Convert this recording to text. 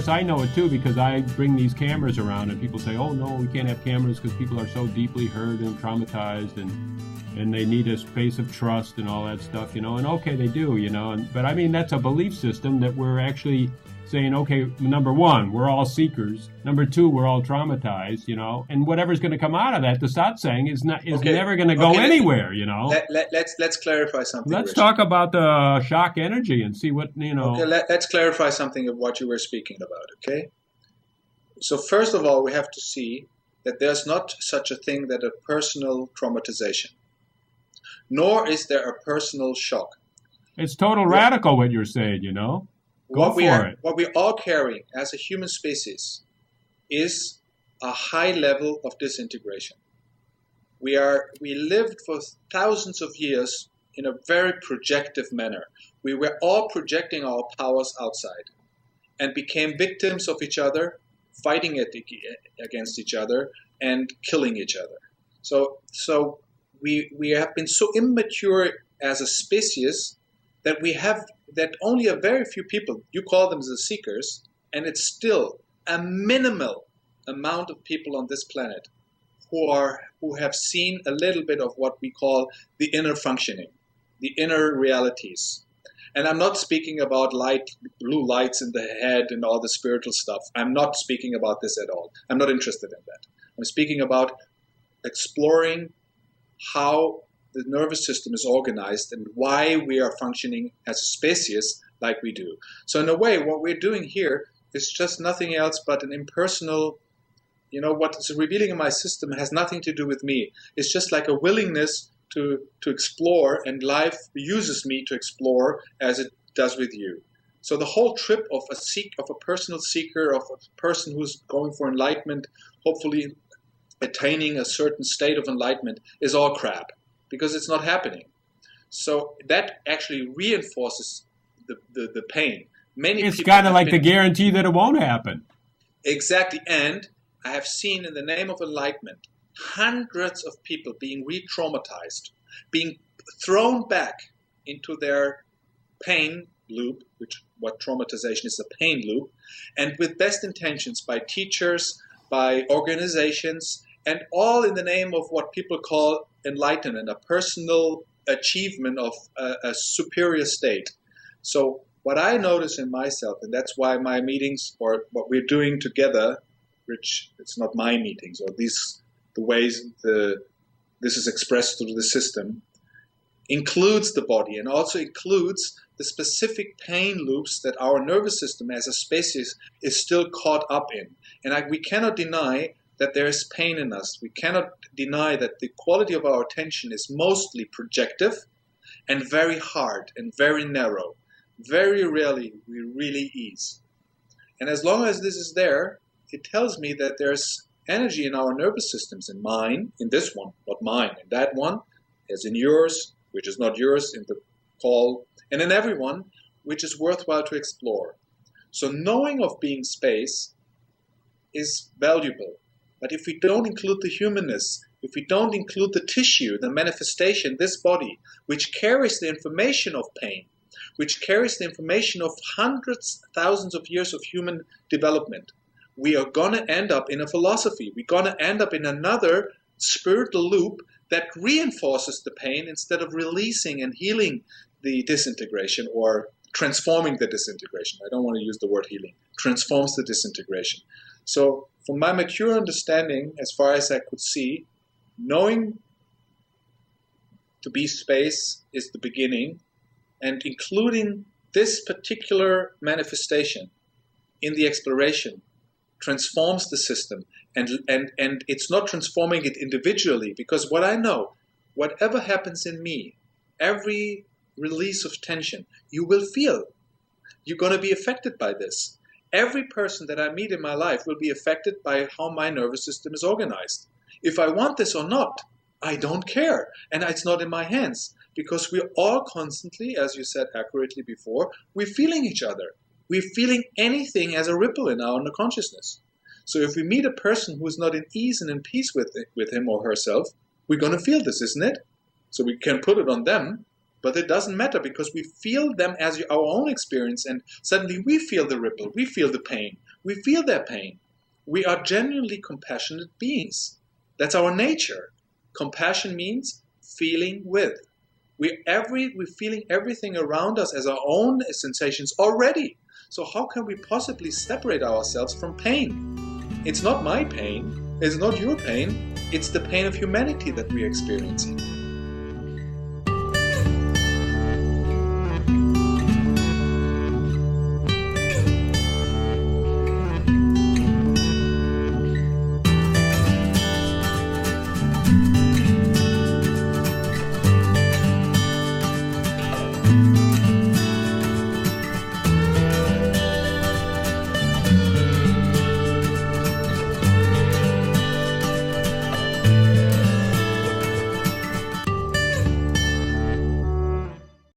course, I know it too because I bring these cameras around, and people say, "Oh no, we can't have cameras because people are so deeply hurt and traumatized, and they need a space of trust and all that stuff, you know." And okay, they do, you know. But I mean, that's a belief system that we're actually saying, okay, number one, we're all seekers. Number two, we're all traumatized, you know. And whatever's going to come out of that, the satsang is never going to go anywhere, you know. Let's clarify something. Let's talk about the shock energy and see what, you know. Okay, let's clarify something of what you were speaking about. Okay. So first of all, we have to see that there's not such a thing that a personal traumatization, nor is there a personal shock. It's total radical what you're saying, you know. What we're all carrying as a human species is a high level of disintegration. We lived for thousands of years in a very projective manner. We were all projecting our powers outside and became victims of each other, fighting against each other and killing each other. So we have been so immature as a species that only a very few people, you call them the seekers, and it's still a minimal amount of people on this planet who have seen a little bit of what we call the inner functioning, the inner realities. And I'm not speaking about blue lights in the head and all the spiritual stuff. I'm not speaking about this at all. I'm not interested in that. I'm speaking about exploring how the nervous system is organized and why we are functioning as a species like we do. So in a way, what we're doing here is just nothing else but an impersonal, you know, what is revealing in my system has nothing to do with me. It's just like a willingness to explore, and life uses me to explore as it does with you. So the whole trip of a personal seeker, of a person who's going for enlightenment, hopefully attaining a certain state of enlightenment, is all crap, because it's not happening. So that actually reinforces the pain. It's kind of like the guarantee that it won't happen. Exactly. And I have seen in the name of enlightenment, hundreds of people being re-traumatized, being thrown back into their pain loop, what traumatization is, a pain loop, and with best intentions by teachers, by organizations, and all in the name of what people call enlightenment, a personal achievement of a superior state. So what I notice in myself, and that's why my meetings, or what we're doing together, which it's not my meetings, or the ways this is expressed through the system, includes the body and also includes the specific pain loops that our nervous system as a species is still caught up in. And we cannot deny that there is pain in us. We cannot deny that the quality of our attention is mostly projective and very hard and very narrow. Very rarely we really ease. And as long as this is there, it tells me that there's energy in our nervous systems, in mine, in this one, not mine, in that one, as in yours, which is not yours, in the call, and in everyone, which is worthwhile to explore. So knowing of being space is valuable. But if we don't include the humanness, if we don't include the tissue, the manifestation, this body, which carries the information of pain, which carries the information of hundreds, thousands of years of human development, we are going to end up in a philosophy. We're going to end up in another spiritual loop that reinforces the pain instead of releasing and healing the disintegration or transforming the disintegration. I don't want to use the word healing. Transforms the disintegration. So from my mature understanding, as far as I could see, knowing to be space is the beginning, and including this particular manifestation in the exploration transforms the system. And it's not transforming it individually, because what I know, whatever happens in me, every release of tension, you will feel. You're going to be affected by this. Every person that I meet in my life will be affected by how my nervous system is organized. If I want this or not, I don't care. And it's not in my hands, because we're all constantly, as you said accurately before, we're feeling each other. We're feeling anything as a ripple in our consciousness. So if we meet a person who is not in ease and in peace with him or herself, we're going to feel this, isn't it? So we can put it on them, but it doesn't matter, because we feel them as our own experience, and suddenly we feel the ripple, we feel the pain, We feel their pain. We are genuinely compassionate beings. That's our nature. Compassion means feeling with. We're feeling everything around us as our own sensations already. So how can we possibly separate ourselves from pain? It's not my pain. It's not your pain. It's the pain of humanity that we're experiencing.